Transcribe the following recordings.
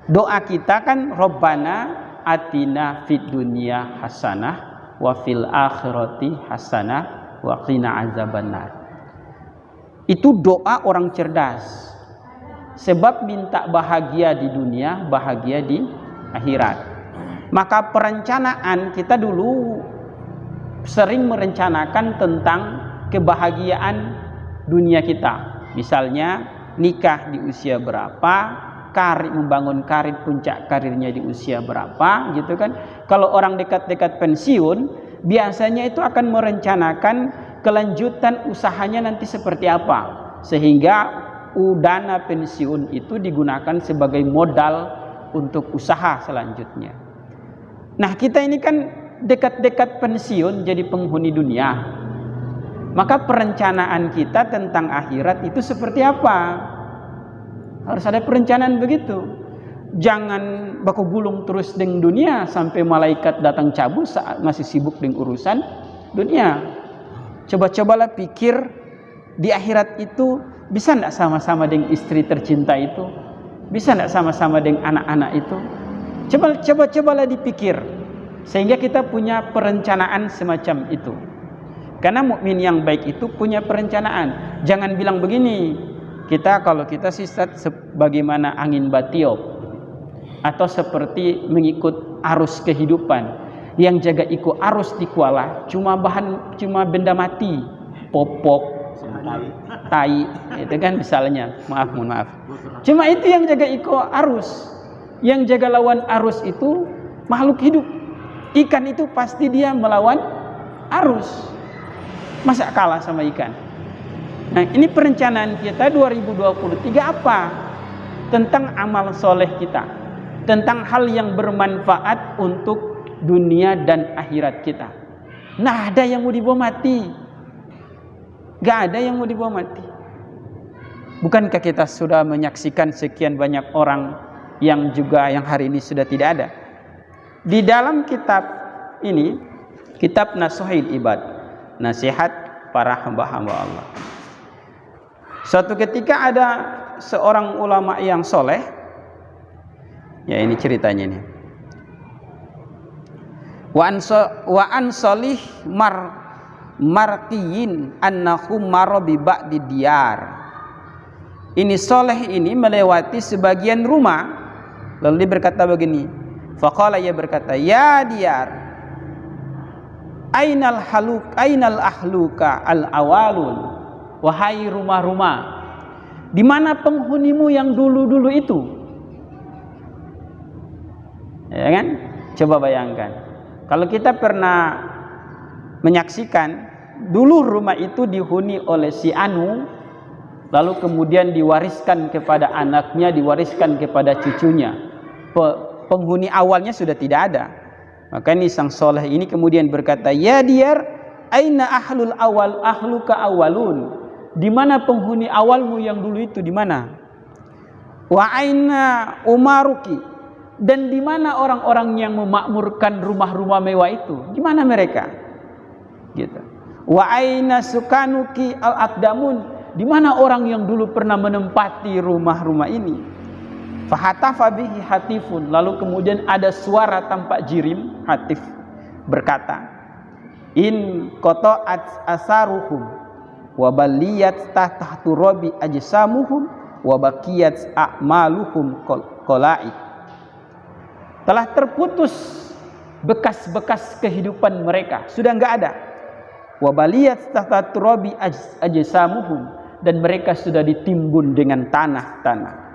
Doa kita kan Rabbana atina fid dunya hasanah wa fil akhirati hasanah wa qina azabannar. Itu doa orang cerdas. Sebab minta bahagia di dunia, bahagia di akhirat. Maka perencanaan kita dulu sering merencanakan tentang kebahagiaan dunia kita. Misalnya nikah di usia berapa, membangun karir, puncak karirnya di usia berapa, gitu kan. Kalau orang dekat-dekat pensiun, biasanya itu akan merencanakan kelanjutan usahanya nanti seperti apa, sehingga dana pensiun itu digunakan sebagai modal untuk usaha selanjutnya. Nah, kita ini kan dekat-dekat pensiun jadi penghuni dunia, maka perencanaan kita tentang akhirat itu seperti apa? Harus ada perencanaan begitu. Jangan baku gulung terus dengan dunia sampai malaikat datang cabut saat masih sibuk dengan urusan dunia. Coba-cobalah pikir di akhirat itu bisa tidak sama-sama dengan istri tercinta itu? Bisa tidak sama-sama dengan anak-anak itu? Cobalah dipikir sehingga kita punya perencanaan semacam itu. Karena mukmin yang baik itu punya perencanaan. Jangan bilang begini, kalau kita sisat sebagaimana angin batiup atau seperti mengikut arus kehidupan. Yang jaga ikut arus di kuala cuma benda mati, popok, tai, itu kan misalnya. Mohon maaf. Cuma itu yang jaga ikut arus. Yang jaga lawan arus itu makhluk hidup. Ikan itu pasti dia melawan arus. Masa kalah sama ikan? Nah, ini perencanaan kita 2023 apa? Tentang amal soleh kita, tentang hal yang bermanfaat untuk dunia dan akhirat kita. Nah, ada yang mau dibawa mati? Gak ada yang mau dibawa mati. Bukankah kita sudah menyaksikan sekian banyak orang yang hari ini sudah tidak ada? Di dalam kitab ini, kitab Nasuhil Ibad, nasihat para hamba-hamba Allah. Suatu ketika ada seorang ulama yang soleh, ya ini ceritanya nih. Wa an solih marqiyin annahu marra bi ba'di diyar. Ini soleh ini melewati sebagian rumah, lalu dia berkata begini. Faqala, ia berkata, ya diyar, ainal ahluka al awalun. Wahai rumah-rumah, di mana penghunimu yang dulu-dulu itu? Ya kan? Coba bayangkan. Kalau kita pernah menyaksikan dulu rumah itu dihuni oleh si Anu, lalu kemudian diwariskan kepada anaknya, diwariskan kepada cucunya. Penghuni awalnya sudah tidak ada. Maka ini sang soleh ini kemudian berkata, ya diyar, aina ahlul awal ahluka awalun. Di mana penghuni awalmu yang dulu itu, di mana? Wa aina umaruki, dan di mana orang-orang yang memakmurkan rumah-rumah mewah itu? Di mana mereka? Gitu. Wa aina sukanuki al-aqdamun, di mana orang yang dulu pernah menempati rumah-rumah ini? Fahatafa bihi hatifun, lalu kemudian ada suara tampak jirim, hatif, berkata, in qata'at asaruhum wa baliyat tahtu rabi ajsamuhum wa baqiyat a'maluhum qala'i. Telah terputus bekas-bekas kehidupan mereka, sudah enggak ada. Wa baliyat tahtu rabi ajsamuhum, dan mereka sudah ditimbun dengan tanah-tanah.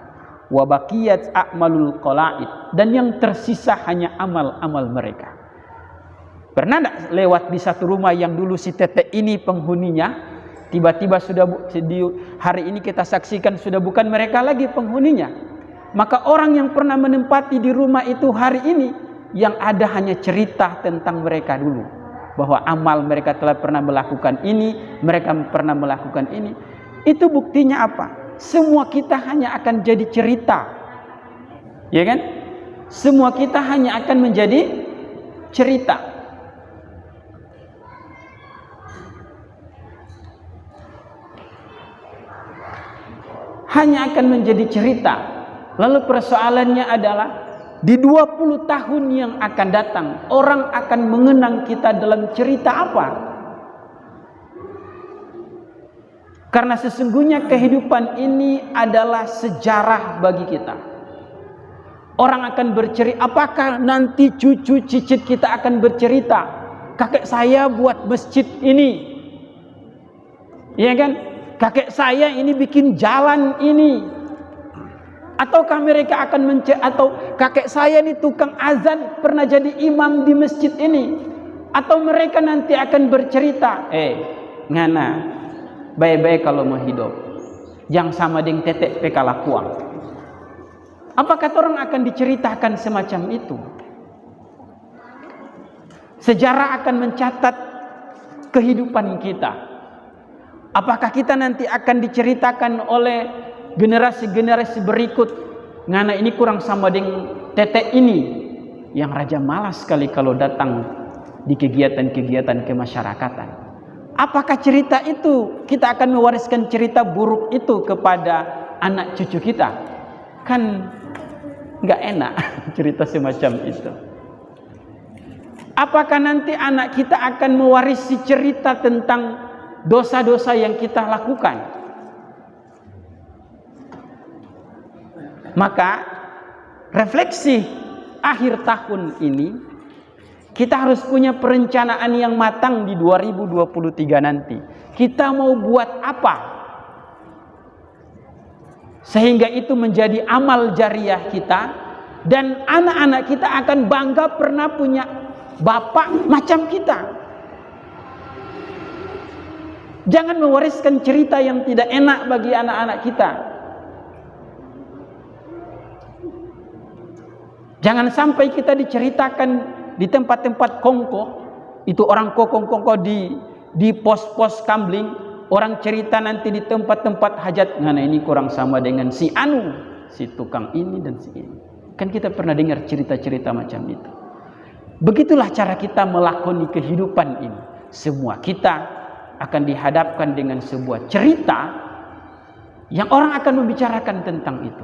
Wa baqiyat a'malul qala'i, dan yang tersisa hanya amal-amal mereka. Pernah enggak lewat di satu rumah yang dulu si tetek ini penghuninya? Tiba-tiba sudah di hari ini kita saksikan sudah bukan mereka lagi penghuninya. Maka orang yang pernah menempati di rumah itu hari ini, yang ada hanya cerita tentang mereka dulu, bahwa amal mereka telah pernah melakukan ini, mereka pernah melakukan ini. Itu buktinya apa? Semua kita hanya akan jadi cerita, ya kan? Semua kita hanya akan menjadi cerita. Hanya akan menjadi cerita. Lalu persoalannya adalah di 20 tahun yang akan datang, orang akan mengenang kita dalam cerita apa? Karena sesungguhnya kehidupan ini adalah sejarah bagi kita. Orang akan bercerita, apakah nanti cucu cicit kita akan bercerita, kakek saya buat masjid ini, ya kan? Kakek saya ini bikin jalan ini. Ataukah mereka akan atau kakek saya ini tukang azan pernah jadi imam di masjid ini? Atau mereka nanti akan bercerita, ngana, baik-baik kalau mau hidup, jangan sama dengan tetek pekala kuang. Apakah orang akan diceritakan semacam itu? Sejarah akan mencatat kehidupan kita. Apakah kita nanti akan diceritakan oleh generasi-generasi berikut, ngana ini kurang sama dengan tetek ini, yang raja malas sekali kalau datang di kegiatan-kegiatan kemasyarakatan. Apakah cerita itu kita akan mewariskan cerita buruk itu kepada anak cucu kita? Kan nggak enak cerita semacam itu. Apakah nanti anak kita akan mewarisi cerita tentang dosa-dosa yang kita lakukan? Maka refleksi akhir tahun ini, kita harus punya perencanaan yang matang di 2023 nanti. Kita mau buat apa? Sehingga itu menjadi amal jariah kita, dan anak-anak kita akan bangga pernah punya bapak macam kita. Jangan mewariskan cerita yang tidak enak bagi anak-anak kita. Jangan sampai kita diceritakan di tempat-tempat kongko, itu orang kongko di pos-pos kambling, orang cerita nanti di tempat-tempat hajat, nah ini kurang sama dengan si anu, si tukang ini dan si ini. Kan kita pernah dengar cerita-cerita macam itu. Begitulah cara kita melakoni kehidupan ini. Semua kita akan dihadapkan dengan sebuah cerita yang orang akan membicarakan tentang itu.